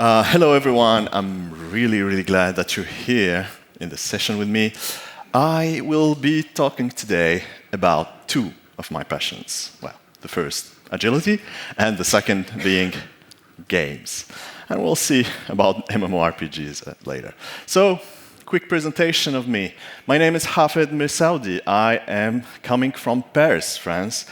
Hello, everyone. I'm really glad that you're here in this session with me. I will be talking today about two of my passions. Well, the first, agility, and the second being games. And we'll see about MMORPGs later. So, quick presentation of me. My name is Hafedh Messaoudi. I am coming from Paris, France.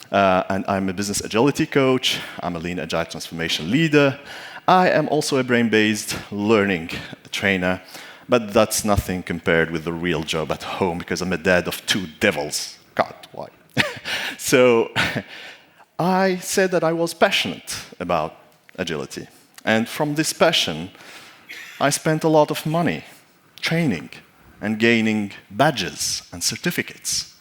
And I'm a business agility coach. I'm a lean agile transformation leader. I am also a brain-based learning trainer, but that's nothing compared with the real job at home because I'm a dad of two devils. God, why? So I said that I was passionate about agility. And from this passion, I spent a lot of money training and gaining badges and certificates.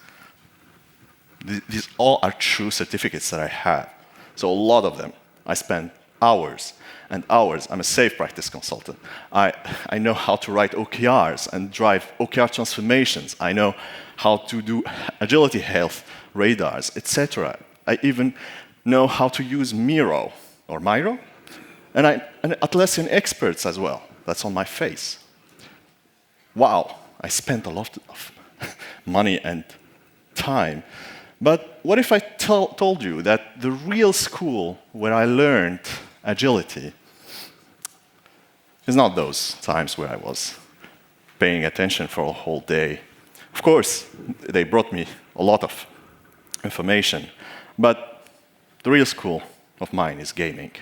These all are true certificates that I have. So a lot of them. I spent hours and hours. I'm a safe practice consultant. I know how to write OKRs and drive OKR transformations. I know how to do agility health radars, etc. I even know how to use Miro, or Miro, and Atlassian experts as well. That's on my face. Wow, I spent a lot of money and time. But what if I told you that the real school where I learned agility is not those times where I was paying attention for a whole day? Of course, they brought me a lot of information, but the real school of mine is gaming.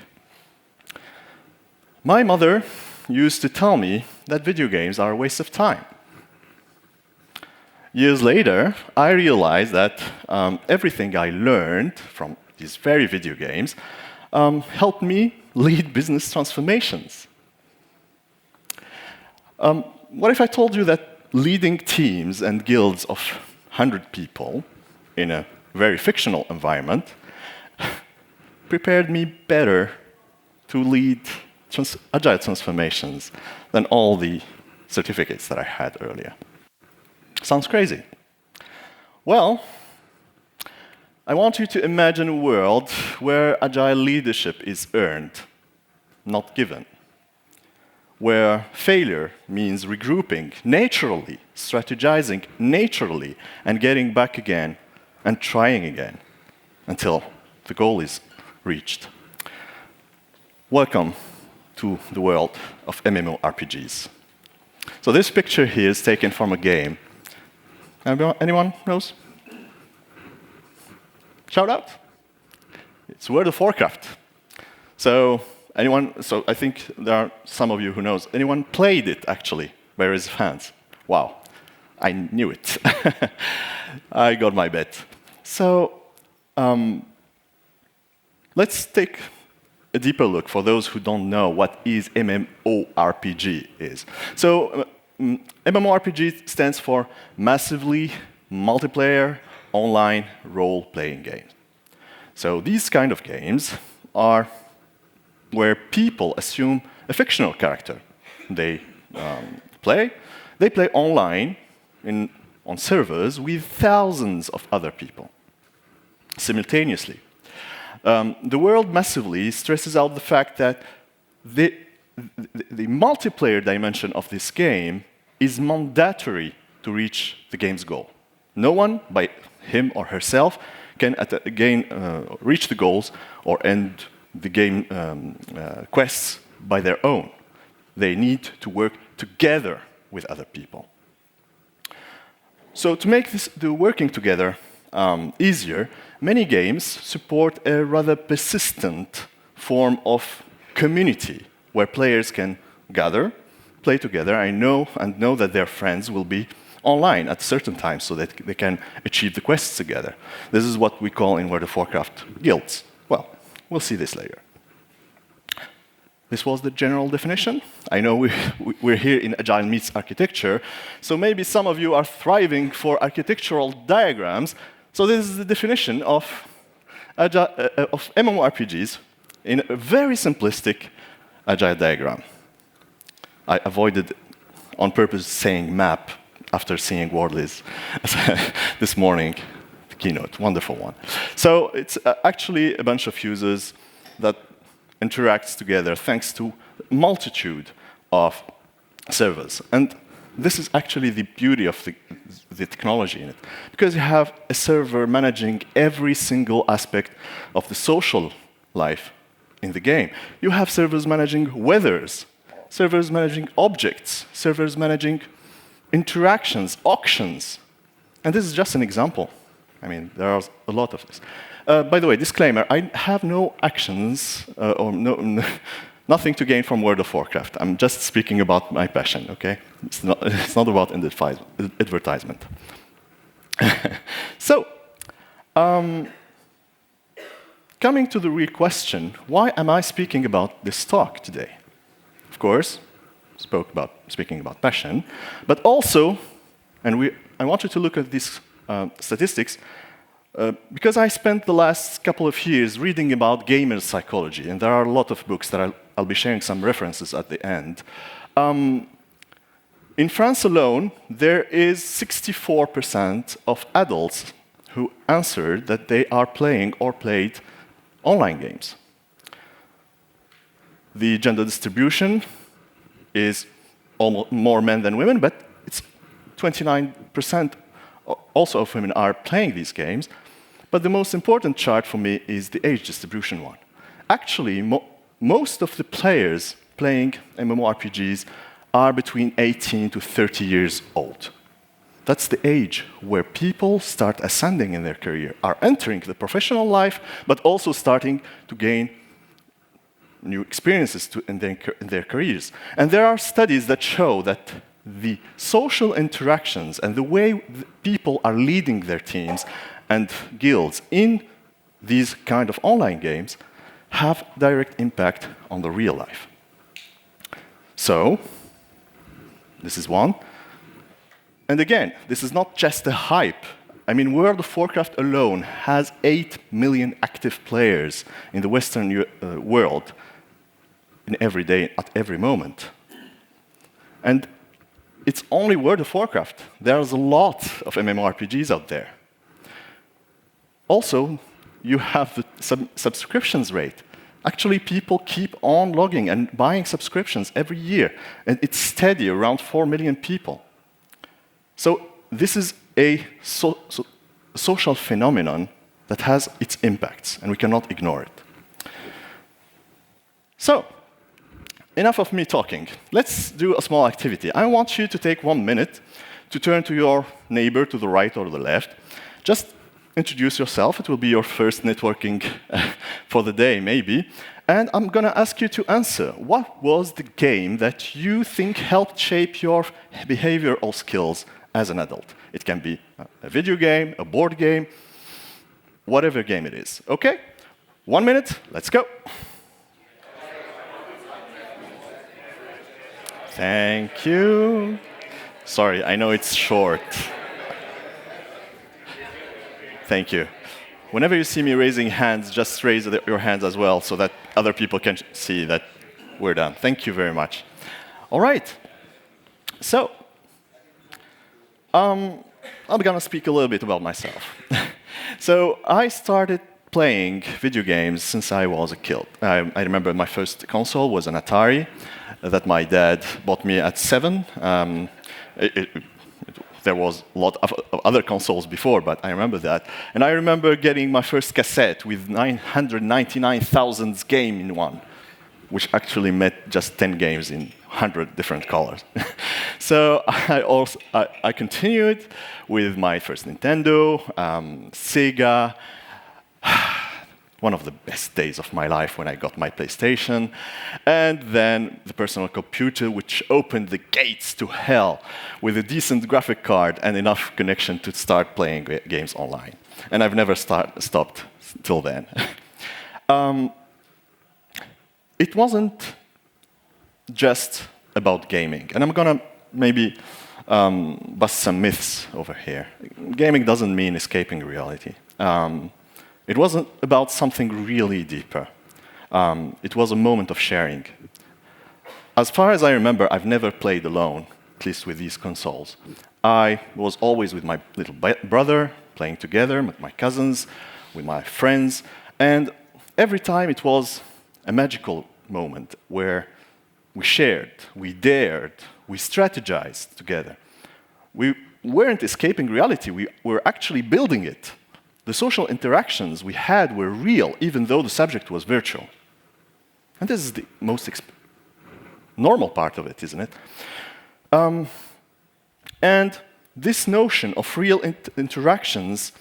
My mother used to tell me that video games are a waste of time. Years later, I realized that everything I learned from these very video games helped me lead business transformations. What if I told you that leading teams and guilds of 100 people in a very fictional environment prepared me better to lead agile transformations than all the certificates that I had earlier? Sounds crazy. Well, I want you to imagine a world where agile leadership is earned, not given. Where failure means regrouping naturally, strategizing naturally, and getting back again and trying again until the goal is reached. Welcome to the world of MMORPGs. So this picture here is taken from a game. Anyone knows? Shout out. It's World of Warcraft. So I think there are some of you who knows. Anyone played it actually? Where is hands? Wow, I knew it. I got my bet. So let's take a deeper look for those who don't know what is MMORPG is. So MMORPG stands for Massively Multiplayer Online Role-Playing Games. So these kind of games are where people assume a fictional character. They play online on servers with thousands of other people simultaneously. The world massively stresses out the fact that the multiplayer dimension of this game is mandatory to reach the game's goal. No one, by him or herself, can reach the goals or end the game quests by their own. They need to work together with other people. So to make the working together easier, many games support a rather persistent form of community where players can gather, play together, know that their friends will be online at certain times so that they can achieve the quests together. This is what we call in World of Warcraft guilds. Well, we'll see this later. This was the general definition. I know we're here in Agile Meets Architecture, so maybe some of you are thriving for architectural diagrams. So this is the definition of MMORPGs in a very simplistic Agile diagram. I avoided on purpose saying map after seeing Wardley's this morning, the keynote, wonderful one. So it's actually a bunch of users that interacts together thanks to a multitude of servers. And this is actually the beauty of the technology in it, because you have a server managing every single aspect of the social life in the game. You have servers managing weathers, servers managing objects, servers managing interactions, auctions. And this is just an example. I mean, there are a lot of this. By the way, disclaimer, I have no actions or nothing to gain from World of Warcraft. I'm just speaking about my passion, okay? It's not about advertisement. So, coming to the real question, why am I speaking about this talk today? Of course, speaking about passion, but also, and I want you to look at these statistics, because I spent the last couple of years reading about gamer psychology, and there are a lot of books that I'll be sharing some references at the end. In France alone, there is 64% of adults who answered that they are playing or played online games. The gender distribution is almost more men than women, but it's 29% also of women are playing these games. But the most important chart for me is the age distribution one. Actually, most of the players playing MMORPGs are between 18 to 30 years old. That's the age where people start ascending in their career, are entering the professional life, but also starting to gain new experiences in their careers. And there are studies that show that the social interactions and the way people are leading their teams and guilds in these kind of online games have direct impact on the real life. So, this is one. And again, this is not just a hype. I mean, World of Warcraft alone has 8 million active players in the Western world in every day, at every moment. And it's only World of Warcraft. There's a lot of MMORPGs out there. Also, you have the subscriptions rate. Actually, people keep on logging and buying subscriptions every year. And it's steady, around 4 million people. So this is a social phenomenon that has its impacts, and we cannot ignore it. So, enough of me talking. Let's do a small activity. I want you to take 1 minute to turn to your neighbor to the right or the left. Just introduce yourself. It will be your first networking for the day, maybe. And I'm going to ask you to answer. What was the game that you think helped shape your behavioral skills as an adult? It can be a video game, a board game, whatever game it is. Okay? 1 minute. Let's go. Thank you. Sorry, I know it's short. Thank you. Whenever you see me raising hands, just raise your hands as well so that other people can see that we're done. Thank you very much. All right. So, I'm going to speak a little bit about myself. So, I started playing video games since I was a kid. I remember my first console was an Atari that my dad bought me at 7. There was a lot of other consoles before, but I remember that. And I remember getting my first cassette with 999,000 games in one, which actually meant just 10 games in 100 different colors. So I continued with my first Nintendo, Sega. One of the best days of my life when I got my PlayStation, and then the personal computer, which opened the gates to hell with a decent graphic card and enough connection to start playing games online. And I've never stopped till then. It wasn't just about gaming, and I'm gonna maybe bust some myths over here. Gaming doesn't mean escaping reality. It wasn't about something really deeper. It was a moment of sharing. As far as I remember, I've never played alone, at least with these consoles. I was always with my little brother, playing together, with my cousins, with my friends, and every time it was a magical moment where we shared, we dared, we strategized together. We weren't escaping reality, we were actually building it. The social interactions we had were real, even though the subject was virtual. And this is the most normal part of it, isn't it? And this notion of real interactions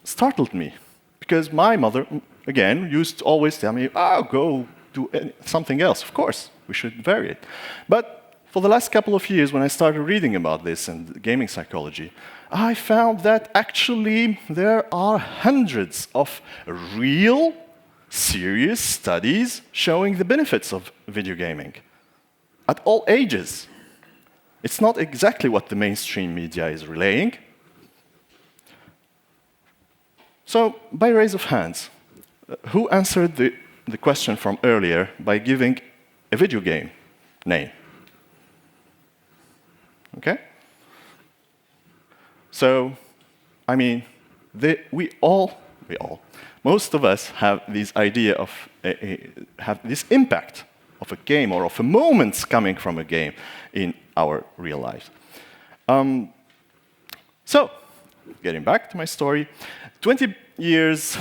startled me, because my mother, again, used to always tell me, oh, go do something else. Of course, we should vary it. But for the last couple of years, when I started reading about this and gaming psychology, I found that actually there are hundreds of real, serious studies showing the benefits of video gaming at all ages. It's not exactly what the mainstream media is relaying. So, by raise of hands, who answered the question from earlier by giving a video game name? Okay? So, I mean, most of us have this idea of, have this impact of a game or of a moments coming from a game in our real lives. So, getting back to my story, 20 years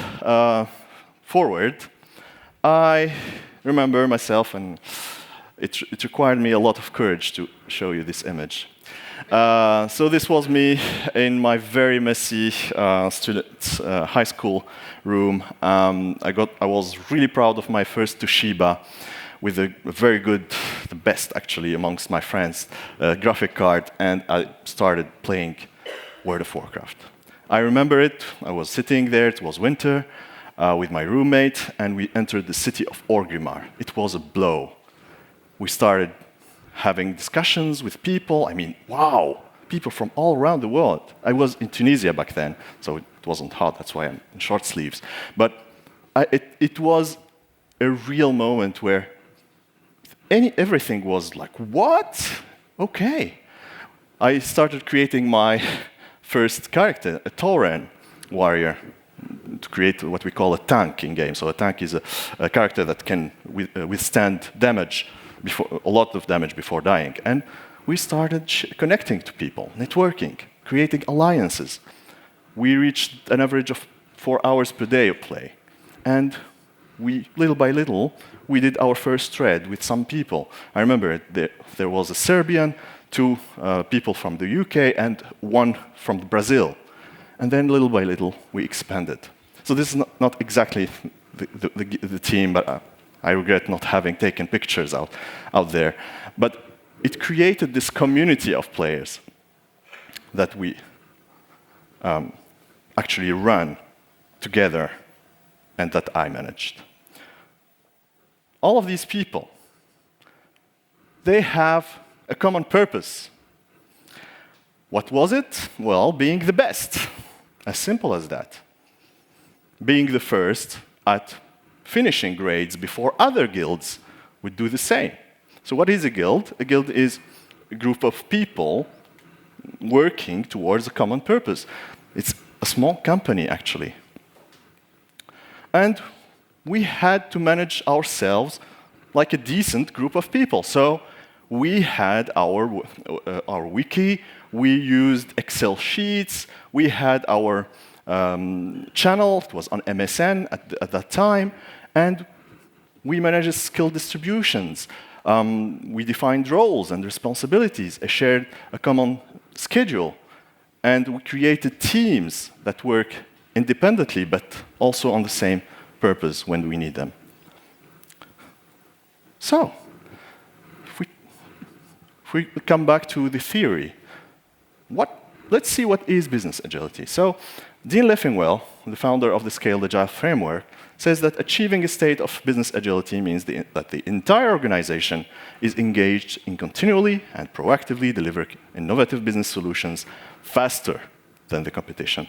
forward, I remember myself, and it required me a lot of courage to show you this image. So this was me in my very messy student high school room. I was really proud of my first Toshiba with a very good, the best actually amongst my friends, graphic card, and I started playing World of Warcraft. I remember it, I was sitting there, it was winter, with my roommate, and we entered the city of Orgrimmar. It was a blow. We started having discussions with people. I mean, wow, people from all around the world. I was in Tunisia back then, so it wasn't hot, that's why I'm in short sleeves. But it was a real moment where everything was like, what? Okay. I started creating my first character, a Tauren warrior, to create what we call a tank in game. So a tank is a character that can withstand damage, a lot of damage before dying. And we started connecting to people, networking, creating alliances. We reached an average of 4 hours per day of play. And little by little, we did our first thread with some people. I remember there was a Serbian, 2 people from the UK, and 1 from Brazil. And then little by little, we expanded. So this is not exactly the team, but I regret not having taken pictures out there. But it created this community of players that we actually run together and that I managed. All of these people, they have a common purpose. What was it? Well, being the best. As simple as that. Being the first at finishing grades before other guilds would do the same. So what is a guild? A guild is a group of people working towards a common purpose. It's a small company, actually. And we had to manage ourselves like a decent group of people. So we had our wiki, we used Excel sheets, we had our channel, it was on MSN at that time, and we managed skill distributions. We defined roles and responsibilities, shared a common schedule, and we created teams that work independently, but also on the same purpose when we need them. So, if we come back to the theory, let's see what is business agility. So, Dean Leffingwell, the founder of the Scaled Agile framework, says that achieving a state of business agility means that the entire organization is engaged in continually and proactively delivering innovative business solutions faster than the competition.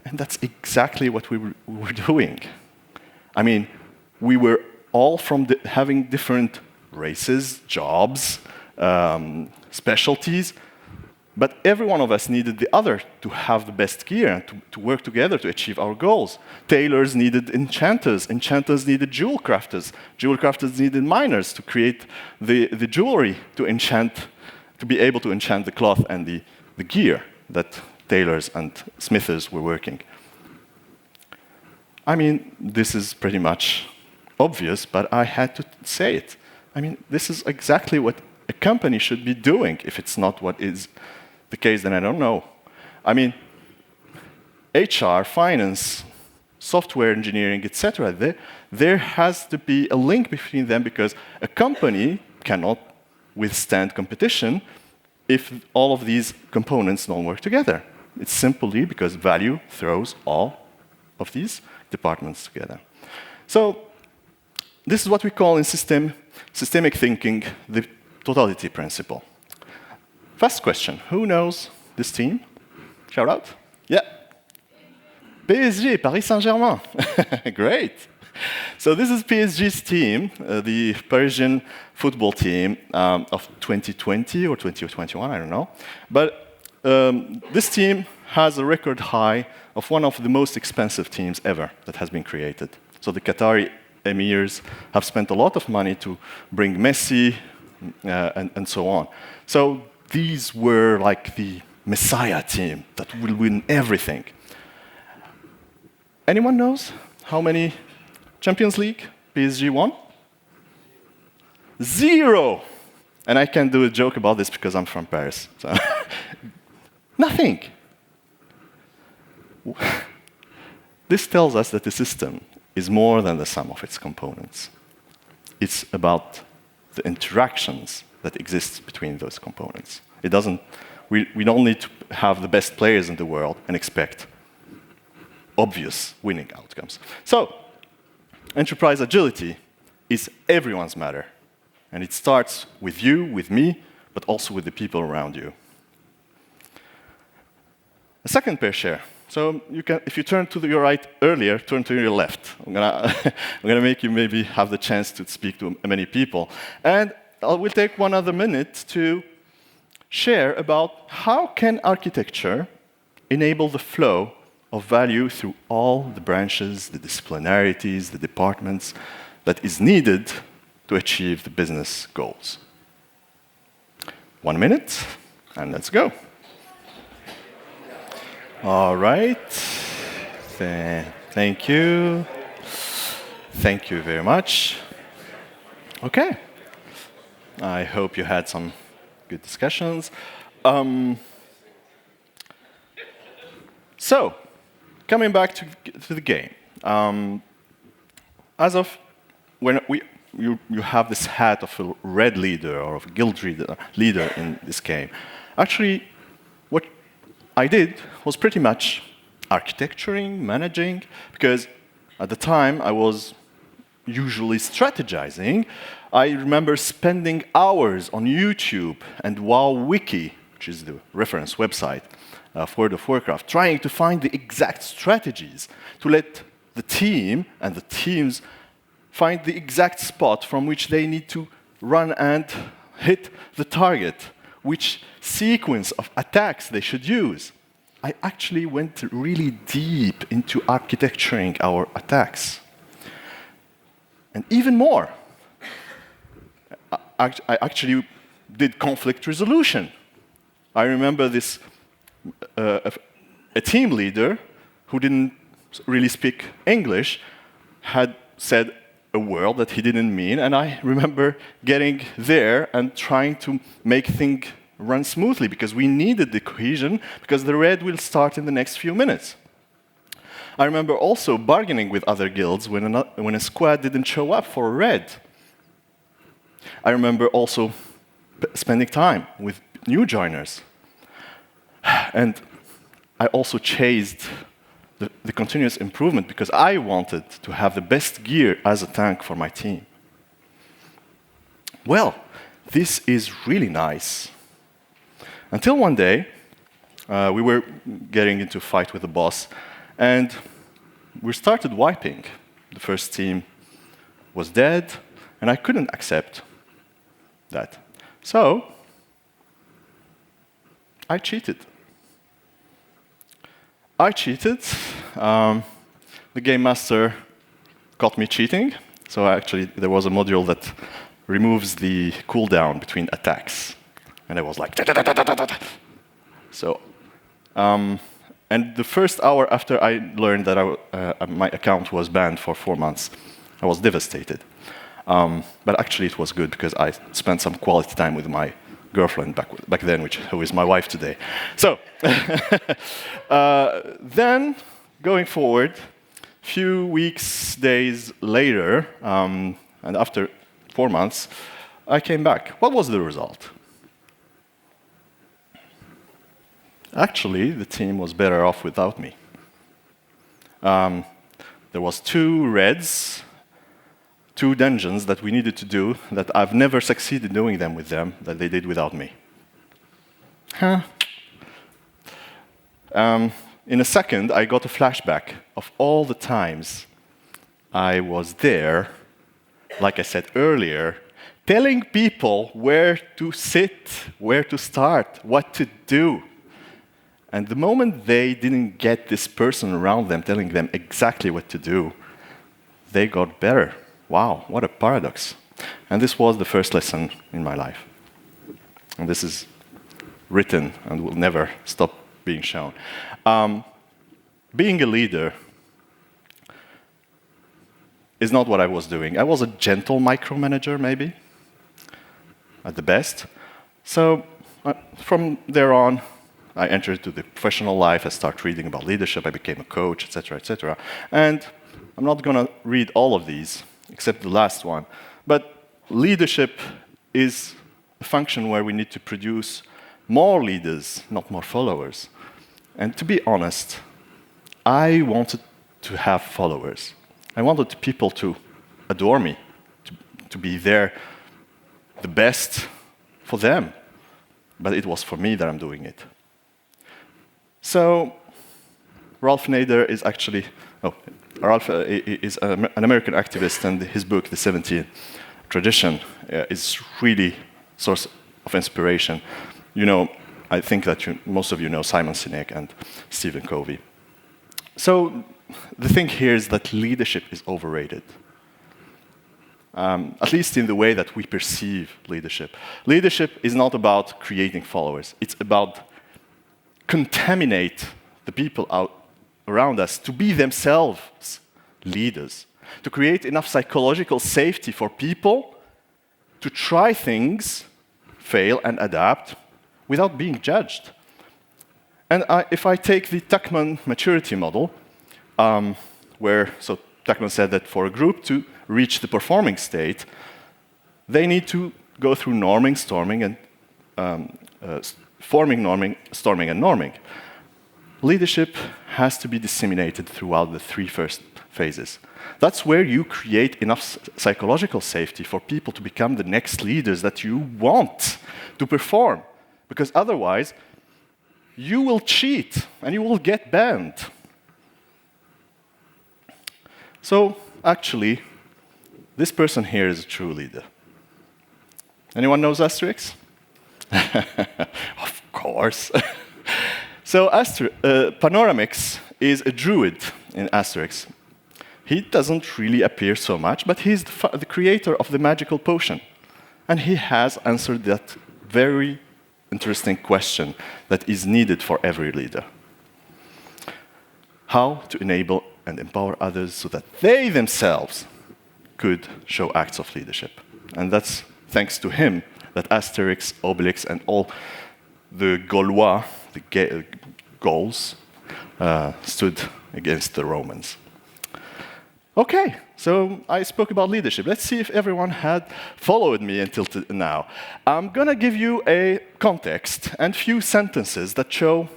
And that's exactly what we were doing. I mean, we were all from having different races, jobs, specialties, But every one of us needed the other to have the best gear and to work together to achieve our goals. Tailors needed enchanters. Enchanters needed jewel crafters. Jewel crafters needed miners to create the jewelry to enchant, to be able to enchant the cloth and the gear that tailors and smithers were working. I mean, this is pretty much obvious, but I had to say it. I mean, this is exactly what a company should be doing. If it's not what is the case, then I don't know. I mean, HR, finance, software engineering, etc., there has to be a link between them because a company cannot withstand competition if all of these components don't work together. It's simply because value throws all of these departments together. So this is what we call in systemic thinking the totality principle. First question, who knows this team? Shout out. Yeah. PSG, Paris Saint-Germain. Great. So this is PSG's team, the Parisian football team of 2020 or 2021, I don't know. But this team has a record high of one of the most expensive teams ever that has been created. So the Qatari emirs have spent a lot of money to bring Messi and so on. So these were like the Messiah team that will win everything. Anyone knows how many Champions League PSG won? 0! And I can do a joke about this because I'm from Paris. So nothing. This tells us that the system is more than the sum of its components. It's about the interactions that exist between those components. It doesn't, we don't need to have the best players in the world and expect obvious winning outcomes. So, enterprise agility is everyone's matter. And it starts with you, with me, but also with the people around you. A second pair share. So you can, if you turn to your right earlier, turn to your left. I'm gonna make you maybe have the chance to speak to many people. And we'll take 1 other minute to share about how can architecture enable the flow of value through all the branches, the disciplinarities, the departments that is needed to achieve the business goals. 1 minute, and let's go. All right. Thank you. Thank you very much. Okay. I hope you had some good discussions. So, coming back to the game. As of when you have this hat of a red leader or of a guild leader in this game, actually, what I did was pretty much architecturing, managing, because at the time I was usually strategizing. I remember spending hours on YouTube and WoWWiki, which is the reference website for World of Warcraft, trying to find the exact strategies to let the team and the teams find the exact spot from which they need to run and hit the target, which sequence of attacks they should use. I actually went really deep into architecturing our attacks. And even more, I actually did conflict resolution. I remember this, a team leader who didn't really speak English had said a word that he didn't mean, and I remember getting there and trying to make things run smoothly because we needed the cohesion because the raid will start in the next few minutes. I remember also bargaining with other guilds when a squad didn't show up for a raid. I remember also spending time with new joiners. And I also chased the continuous improvement because I wanted to have the best gear as a tank for my team. Well, this is really nice. Until one day, we were getting into a fight with the boss, and we started wiping. The first team was dead, and I couldn't accept that. So, I cheated. I cheated. The game master caught me cheating. So actually, there was a module that removes the cooldown between attacks. And I was like, da, da, da, da, da, da. So, and the first hour after I learned that my account was banned for 4 months, I was devastated. But actually, it was good because I spent some quality time with my girlfriend back then, who is my wife today. So, then going forward, few weeks, days later, and after 4 months, I came back. What was the result? Actually, the team was better off without me. There was 2 raids, 2 dungeons that we needed to do that I've never succeeded doing them with them, that they did without me. Huh? In a second, I got a flashback of all the times I was there, like I said earlier, telling people where to sit, where to start, what to do. And the moment they didn't get this person around them telling them exactly what to do, they got better. Wow, what a paradox. And this was the first lesson in my life. And this is written and will never stop being shown. Being a leader is not what I was doing. I was a gentle micromanager, maybe, at the best. So from there on, I entered into the professional life. I started reading about leadership. I became a coach, etc., etc. And I'm not going to read all of these, except the last one. But leadership is a function where we need to produce more leaders, not more followers. And to be honest, I wanted to have followers. I wanted people to adore me, to be there, the best for them. But it was for me that I'm doing it. So, Ralph Nader is actually, Ralph is an American activist, and his book, The 17th Tradition, is really a source of inspiration. You know, I think that most of you know Simon Sinek and Stephen Covey. So, the thing here is that leadership is overrated. At least in the way that we perceive leadership. Leadership is not about creating followers. It's about contaminate the people around us to be themselves leaders, to create enough psychological safety for people to try things, fail, and adapt without being judged. And if I take the Tuckman maturity model, so Tuckman said that for a group to reach the performing state, they need to go through norming, storming, and forming, norming, storming, and norming. Leadership has to be disseminated throughout the 3 first phases. That's where you create enough psychological safety for people to become the next leaders that you want to perform. Because otherwise, you will cheat and you will get banned. So, actually, this person here is a true leader. Anyone knows Asterix? Of course. So Panoramix is a druid in Asterix. He doesn't really appear so much, but he's the creator of the magical potion. And he has answered that very interesting question that is needed for every leader. How to enable and empower others so that they themselves could show acts of leadership. And that's thanks to him that Asterix, Obelix, and all the Gaulois, the Gauls, stood against the Romans. Okay, so I spoke about leadership. Let's see if everyone had followed me until now. I'm going to give you a context and few sentences that show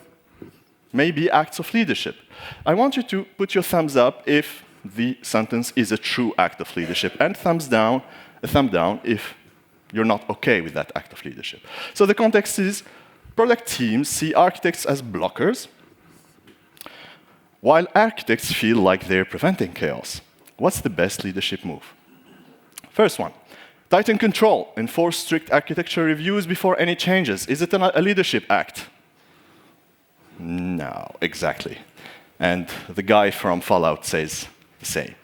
maybe acts of leadership. I want you to put your thumbs up if the sentence is a true act of leadership, and a thumb down if you're not okay with that act of leadership. So the context is product teams see architects as blockers, while architects feel like they're preventing chaos. What's the best leadership move? First one, tighten control, enforce strict architecture reviews before any changes. Is it a leadership act? No, exactly. And the guy from Fallout says the same.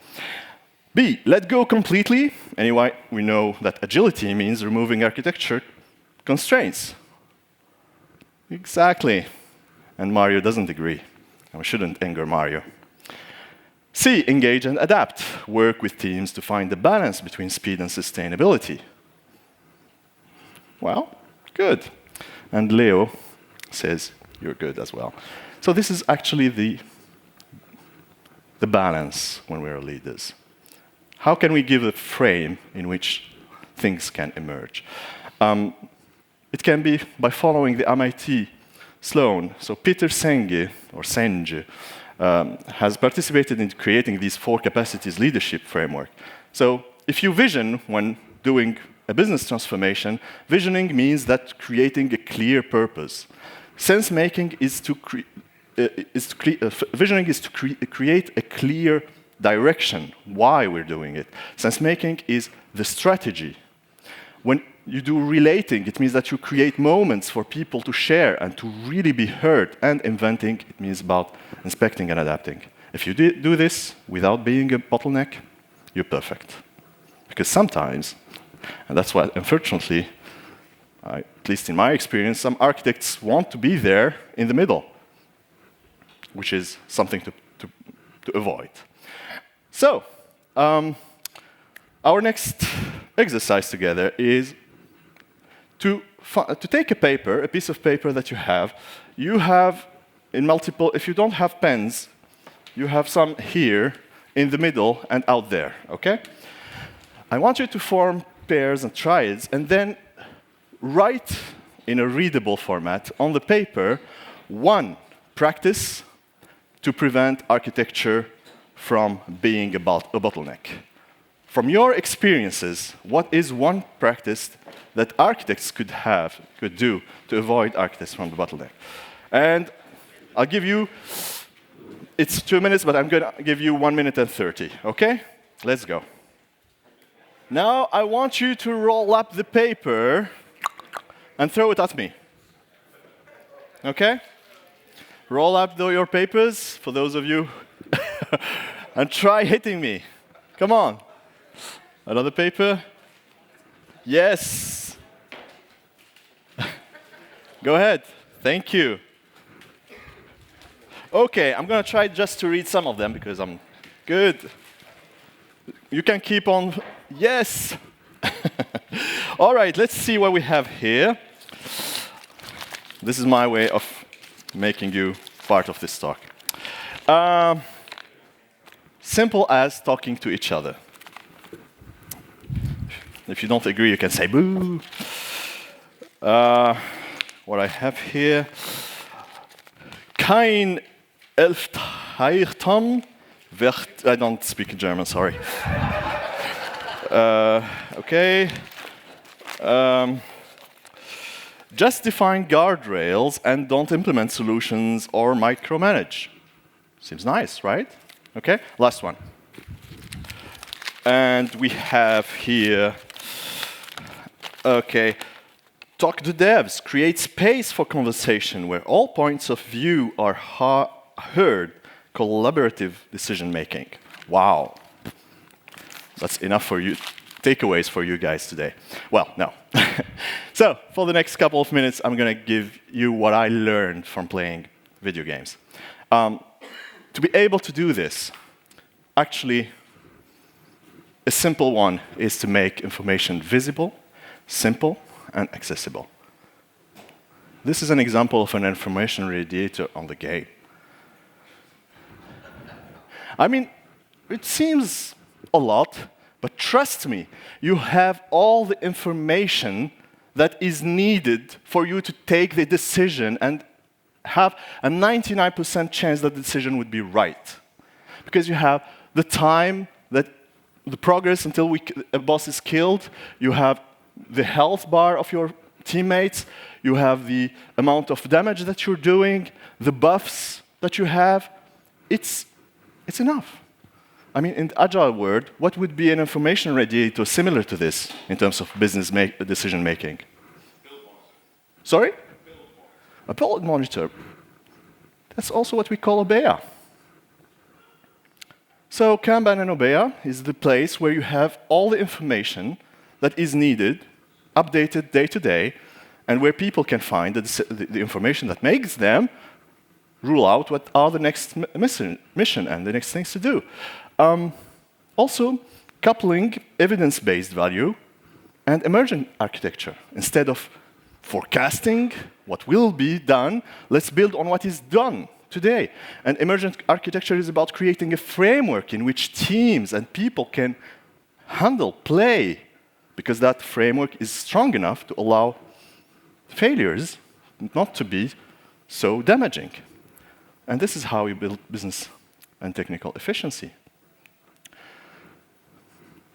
B, let go completely. Anyway, we know that agility means removing architecture constraints. Exactly. And Mario doesn't agree. And we shouldn't anger Mario. C, engage and adapt. Work with teams to find the balance between speed and sustainability. Well, good. And Leo says you're good as well. So this is actually the balance when we are leaders. How can we give a frame in which things can emerge? It can be by following the MIT Sloan. So Peter Senge, or Senge, has participated in creating these 4 capacities leadership framework. So if you vision when doing a business transformation, visioning means that creating a clear purpose. Sense making is to visioning is to create a clear direction, why we're doing it. Sense making is the strategy. When you do relating, it means that you create moments for people to share and to really be heard. And inventing, it means about inspecting and adapting. If you do this without being a bottleneck, you're perfect. Because sometimes, and that's why, unfortunately, at least in my experience, some architects want to be there in the middle, which is something to avoid. So, our next exercise together is to take a paper, a piece of paper that you have in multiple, if you don't have pens, you have some here, in the middle, and out there, okay? I want you to form pairs and triads, and then write in a readable format on the paper 1 practice to prevent architecture from being a bottleneck. From your experiences, what is 1 practice that architects could do to avoid architects from the bottleneck? And I'll give you, it's 2 minutes, but I'm going to give you 1 minute and 30, okay? Let's go. Now I want you to roll up the paper and throw it at me. Okay? Roll up your papers, for those of you, and try hitting me. Come on. Another paper? Yes. Go ahead. Thank you. Okay, I'm going to try just to read some of them because I'm good. You can keep on. Yes. All right, let's see what we have here. This is my way of making you part of this talk. Simple as talking to each other. If you don't agree, you can say boo. What I have here. Kein Elftheirton wird. I don't speak German, sorry. Okay. Just define guardrails and don't implement solutions or micromanage. Seems nice, right? Okay, last one. And we have here, okay, talk to devs, create space for conversation where all points of view are heard, collaborative decision making. Wow. That's enough for you, takeaways for you guys today. Well, no. So, for the next couple of minutes, I'm going to give you what I learned from playing video games. To be able to do this, actually, a simple one is to make information visible, simple, and accessible. This is an example of an information radiator on the game. I mean, it seems a lot, but trust me, you have all the information that is needed for you to take the decision and have a 99% chance that the decision would be right. Because you have the time, that the progress until a boss is killed, you have the health bar of your teammates, you have the amount of damage that you're doing, the buffs that you have. It's enough. I mean, in the Agile world, what would be an information radiator similar to this in terms of business decision making? Sorry? A build monitor. That's also what we call Obeya. So Kanban and Obeya is the place where you have all the information that is needed, updated day to day, and where people can find the information that makes them rule out what are the next mission and the next things to do. Also, coupling evidence-based value and emergent architecture. Instead of forecasting what will be done, let's build on what is done today. And emergent architecture is about creating a framework in which teams and people can handle, play, because that framework is strong enough to allow failures not to be so damaging. And this is how you build business and technical efficiency.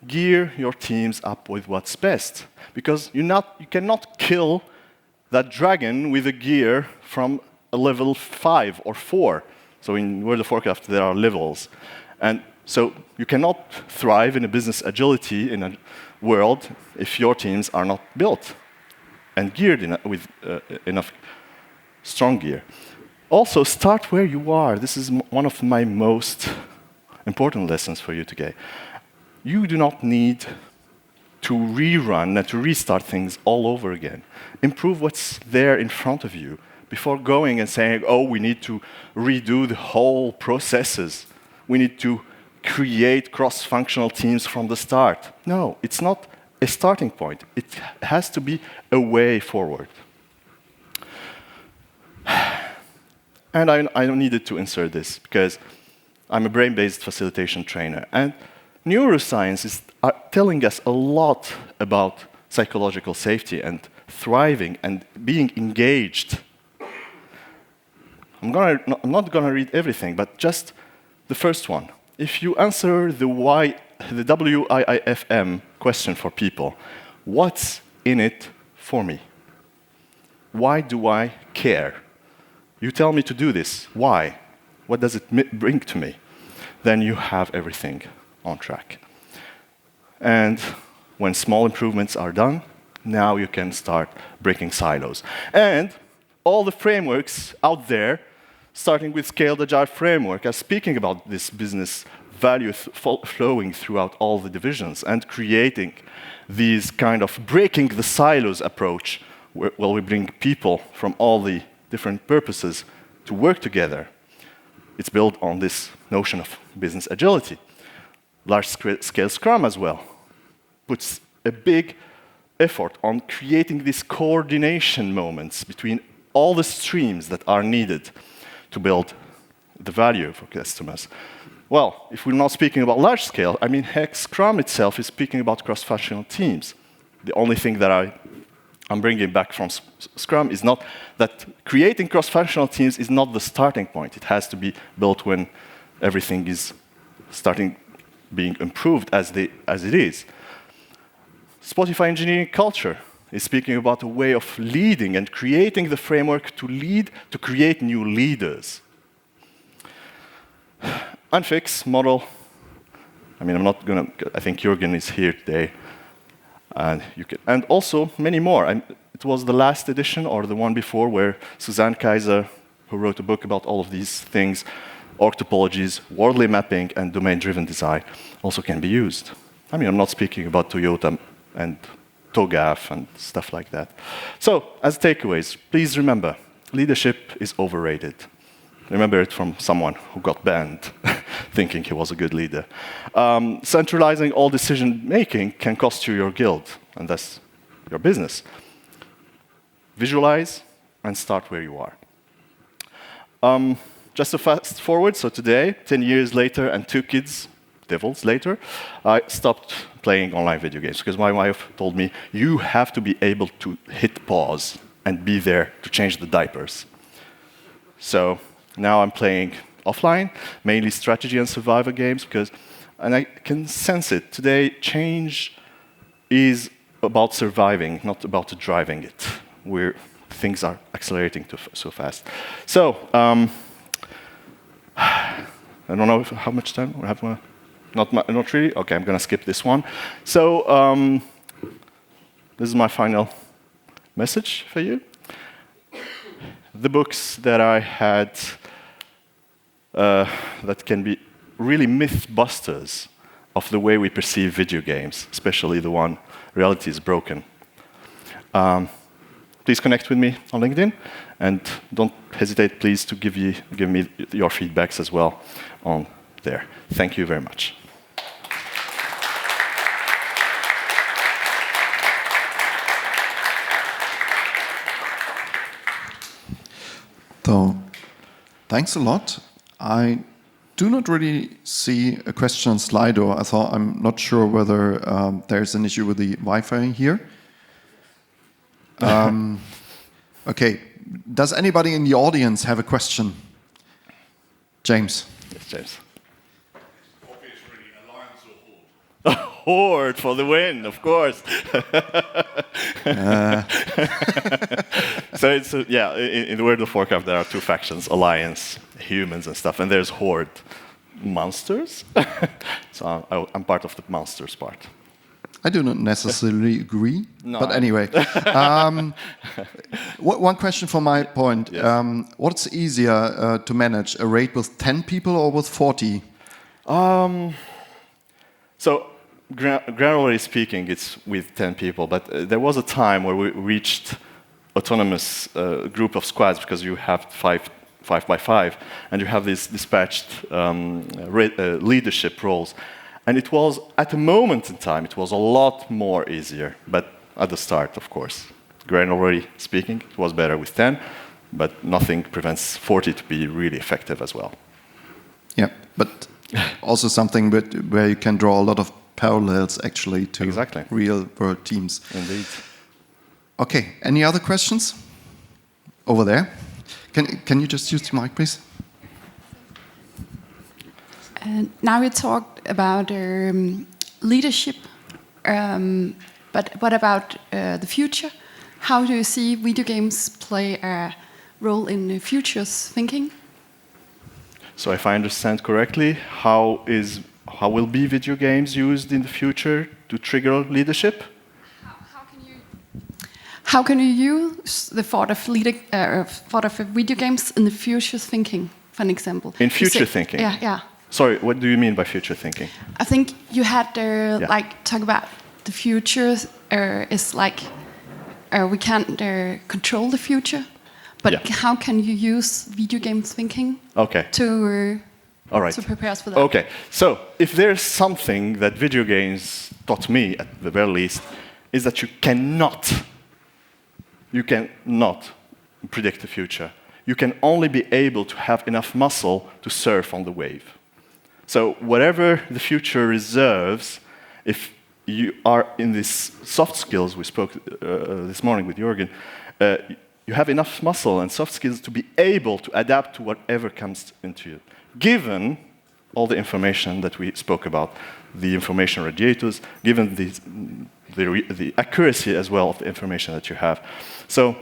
Gear your teams up with what's best, because you cannot kill that dragon with a gear from a level 5 or 4. So in World of Warcraft, there are levels. And so you cannot thrive in a business agility in a world if your teams are not built and geared with enough strong gear. Also, start where you are. This is one of my most important lessons for you today. You do not need to rerun and to restart things all over again. Improve what's there in front of you before going and saying, oh, we need to redo the whole processes. We need to create cross-functional teams from the start. No, it's not a starting point. It has to be a way forward. And I needed to insert this because I'm a brain-based facilitation trainer. And neuroscience is telling us a lot about psychological safety and thriving and being engaged. I'm not going to read everything, but just the first one. If you answer the WIIFM question for people, what's in it for me? Why do I care? You tell me to do this. Why? What does it bring to me? Then you have everything on track. And when small improvements are done, now you can start breaking silos. And all the frameworks out there, starting with Scaled Agile Framework, are speaking about this business value flowing throughout all the divisions and creating these kind of breaking the silos approach where we bring people from all the different purposes to work together. It's built on this notion of business agility. Large-scale Scrum as well puts a big effort on creating these coordination moments between all the streams that are needed to build the value for customers. Well, if we're not speaking about large scale, I mean, heck, Scrum itself is speaking about cross-functional teams. The only thing that I'm bringing back from Scrum is not that creating cross-functional teams is not the starting point. It has to be built when everything is starting being improved as it is. Spotify engineering culture is speaking about a way of leading and creating the framework to lead, to create new leaders. Unfix model. I mean, I think Jürgen is here today. And also many more. It was the last edition or the one before where Suzanne Kaiser, who wrote a book about all of these things, org topologies, worldly mapping, and domain-driven design also can be used. I mean, I'm not speaking about Toyota and TOGAF and stuff like that. So, as takeaways, please remember, leadership is overrated. Remember it from someone who got banned thinking he was a good leader. Centralizing all decision-making can cost you your guild, and thus your business. Visualize and start where you are. Just to fast forward, so today, 10 years later and 2 kids, devils later, I stopped playing online video games because my wife told me, you have to be able to hit pause and be there to change the diapers. So now I'm playing offline, mainly strategy and survival games, and I can sense it. Today, change is about surviving, not about driving it, where things are accelerating so fast. So, I don't know how much time I have. Not really? OK, I'm going to skip this one. So, this is my final message for you. The books that I had that can be really myth busters of the way we perceive video games, especially the one reality is broken. Please connect with me on LinkedIn, and don't hesitate, please, to give me your feedbacks as well on there. Thank you very much. So, thanks a lot. I do not really see a question on Slido. I'm not sure whether there's an issue with the Wi-Fi here. Okay, does anybody in the audience have a question? James. Yes, James. Obviously, alliance or horde? Horde for the win, of course. So it's yeah, in the world of Warcraft, there are two factions: alliance, humans and stuff, and there's horde, monsters. So I'm part of the monsters part. I do not necessarily agree, no, but anyway. One question from my point. Yes. What's easier to manage, a raid with 10 people or with 40? So, generally speaking, it's with 10 people, but there was a time where we reached autonomous group of squads, because you have 5 by 5, and you have these dispatched leadership roles. And it was, at a moment in time, it was a lot more easier. But at the start, of course, granularly speaking, it was better with 10, but nothing prevents 40 to be really effective as well. Yeah, but also something where you can draw a lot of parallels, actually, to real-world teams. Indeed. Okay, any other questions? Over there. Can you just use the mic, please? Now you talked about leadership, but what about the future? How do you see video games play a role in the future's thinking? So if I understand correctly, how will be video games used in the future to trigger leadership? How can you use the thought of video games in the future's thinking, for an example? In future thinking? Yeah. Sorry, what do you mean by future thinking? I think you had talk about the future is like we can't control the future, but how can you use video games thinking to prepare us for that? Okay, so if there's something that video games taught me, at the very least, is that you cannot predict the future. You can only be able to have enough muscle to surf on the wave. So whatever the future reserves, if you are in these soft skills we spoke this morning with Jürgen, you have enough muscle and soft skills to be able to adapt to whatever comes into you, given all the information that we spoke about, the information radiators, given the accuracy as well of the information that you have. So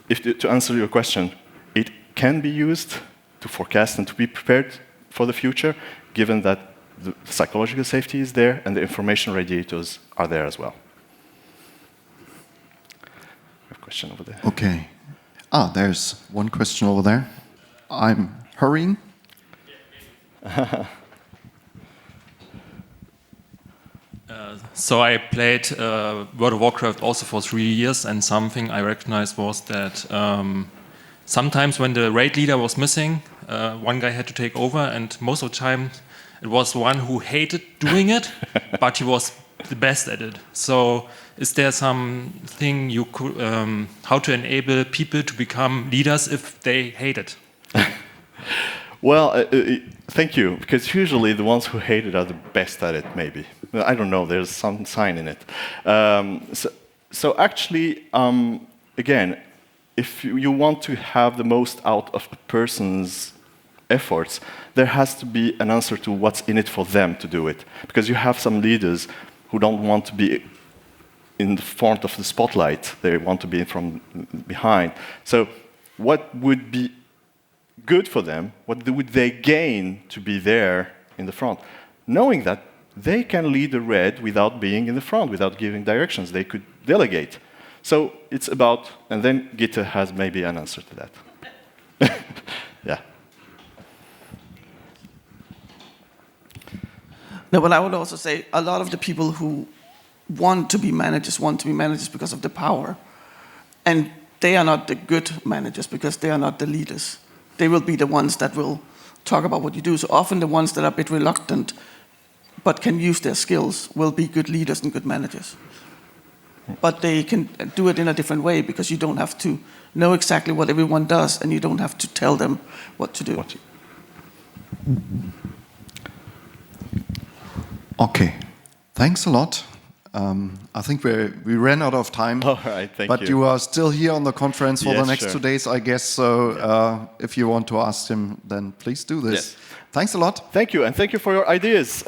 to answer your question, it can be used to forecast and to be prepared for the future, given that the psychological safety is there and the information radiators are there as well. A question over there. Okay. There's one question over there. I'm hurrying. So I played World of Warcraft also for 3 years, and something I recognized was that sometimes when the raid leader was missing, one guy had to take over, and most of the time it was one who hated doing it, but he was the best at it. So is there something you could, how to enable people to become leaders if they hate it? Well, thank you, because usually the ones who hate it are the best at it, maybe. I don't know, there's some sign in it. So actually, again, if you want to have the most out of a person's efforts, there has to be an answer to what's in it for them to do it. Because you have some leaders who don't want to be in the front of the spotlight, they want to be from behind. So what would be good for them? What would they gain to be there in the front? Knowing that they can lead the raid without being in the front, without giving directions. They could delegate. So it's about, and then Gitte has maybe an answer to that. Yeah. No, but I would also say a lot of the people who want to be managers because of the power. And they are not the good managers because they are not the leaders. They will be the ones that will talk about what you do. So often the ones that are a bit reluctant but can use their skills will be good leaders and good managers. But they can do it in a different way because you don't have to know exactly what everyone does and you don't have to tell them what to do. Okay, thanks a lot. I think we ran out of time. All right, thank you. But you are still here on the conference for Yes, the next sure. 2 days, I guess. So if you want to ask him, then please do this. Yes. Thanks a lot. Thank you, and thank you for your ideas.